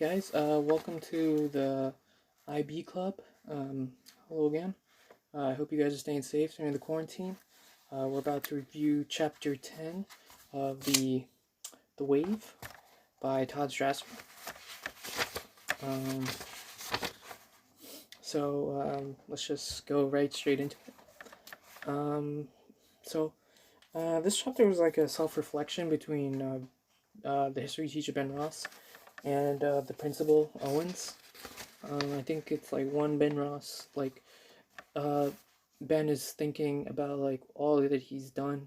Guys, welcome to the IB Club. Hello again. I hope you guys are staying safe during the quarantine. We're about to review Chapter 10 of The Wave by Todd Strasser. Let's just go right straight into it. This chapter was like a self-reflection between the history teacher Ben Ross and the principal Owens. I think it's like one Ben Ross, Ben is thinking about like all that he's done,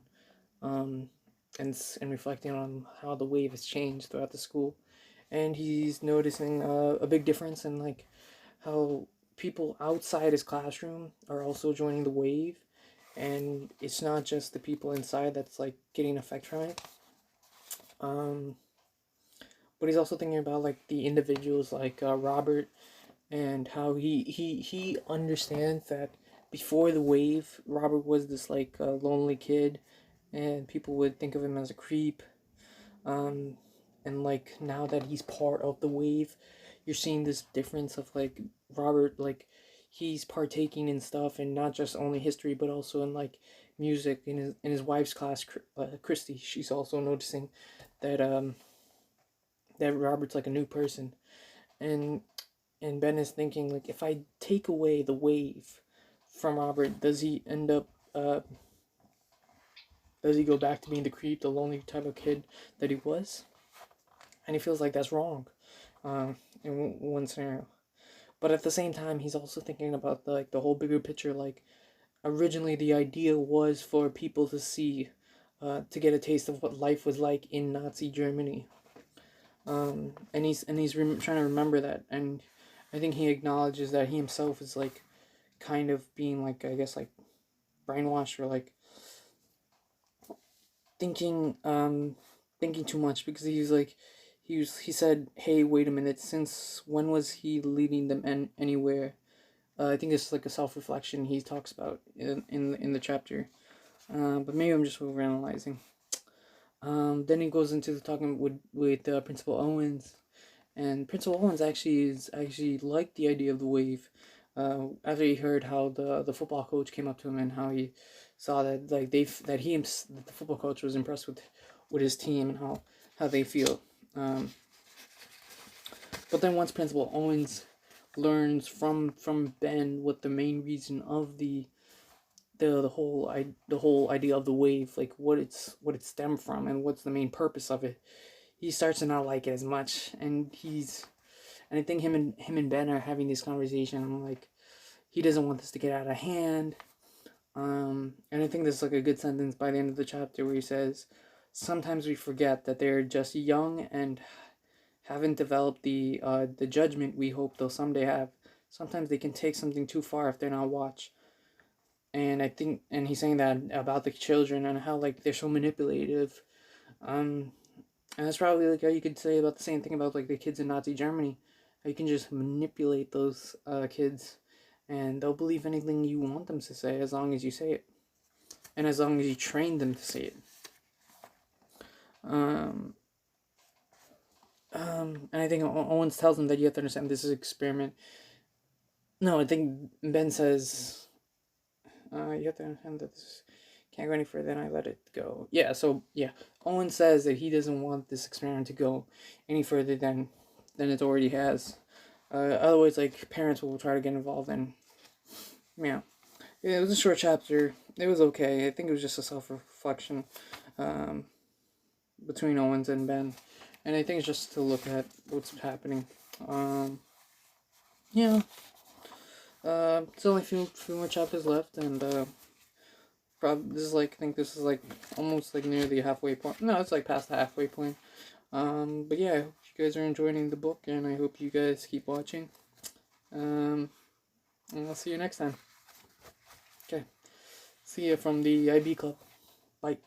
and reflecting on how the wave has changed throughout the school, and he's noticing a big difference in like how people outside his classroom are also joining the wave, and it's not just the people inside that's like getting effect from it. But he's also thinking about like the individuals like Robert, and how he understands that before the wave, Robert was this like lonely kid, and people would think of him as a creep. And like now that he's part of the wave, you're seeing this difference of like Robert, like he's partaking in stuff, and not just only history, but also in like music. In his wife's class, Christy, she's also noticing that that Robert's like a new person, and Ben is thinking like, if I take away the wave from Robert, does he end up does he go back to being the creep, the lonely type of kid that he was? And he feels like that's wrong, in one scenario. But at the same time, he's also thinking about the whole bigger picture. Like originally, the idea was for people to see, to get a taste of what life was like in Nazi Germany. And he's trying to remember that, and I think he acknowledges that he himself is like kind of being like, I guess, like brainwashed, or like thinking too much, because he's like he said, hey, wait a minute, since when was he leading them anywhere? I think it's like a self-reflection he talks about in the chapter, but maybe I'm just overanalyzing. Then he goes into talking with Principal Owens, and Principal Owens actually liked the idea of the wave. After he heard how the football coach came up to him, and how he saw that like that the football coach was impressed with his team, and how they feel. But then once Principal Owens learns from Ben what the main reason of the whole idea of the wave, like what it stemmed from, and what's the main purpose of it, he starts to not like it as much, and I think him and Ben are having this conversation, like he doesn't want this to get out of hand. And I think there's like a good sentence by the end of the chapter where he says, sometimes we forget that they're just young and haven't developed the judgment we hope they'll someday have. Sometimes they can take something too far if they're not watched. And I think, and he's saying that about the children, and how like they're so manipulative. And that's probably like how you could say about the same thing about like the kids in Nazi Germany. How you can just manipulate those kids, and they'll believe anything you want them to say, as long as you say it, and as long as you train them to say it. And I think Owens tells him that you have to understand this is an experiment. No, I think Ben says, you have to understand that this can't go any further than I let it go. Yeah, so yeah, Owen says that he doesn't want this experiment to go any further than it already has. Otherwise, like, parents will try to get involved, and yeah, it was a short chapter. It was okay. I think it was just a self-reflection between Owens and Ben, and I think it's just to look at what's happening. Yeah. Still only a few more chapters left, and this is like, I think this is like almost like near the halfway point. No, it's like past the halfway point. But yeah, I hope you guys are enjoying the book, and I hope you guys keep watching. And I'll see you next time. Okay. See you from the IB Club. Bye.